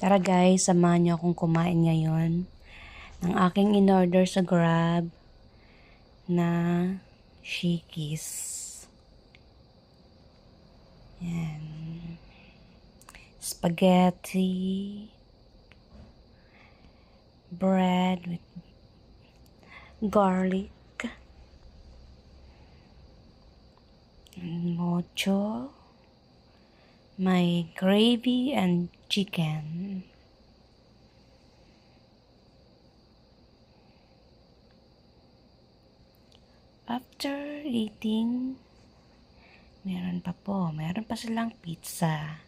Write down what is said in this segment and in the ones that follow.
Tara guys, samahan niyo akong kumain ngayon ng aking in-order sa Grab na Shakey's. Yan. Spaghetti, bread with garlic, and mocho, my gravy and chicken. After eating, meron pa silang pizza.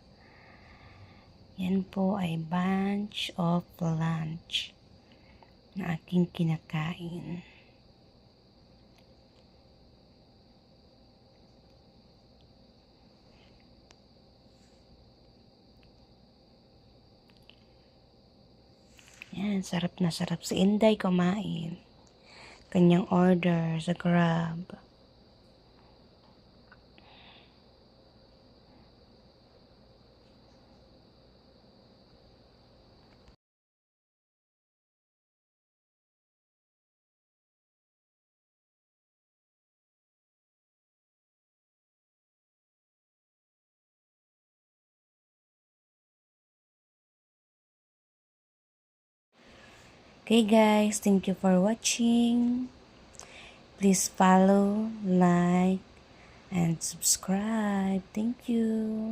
Yan po ay bunch of lunch na aking kinakain. Yan, sarap na sarap si Inday kumain. Kanyang order sa Grab. Okay guys, thank you for watching. Please follow, like, and subscribe. Thank you.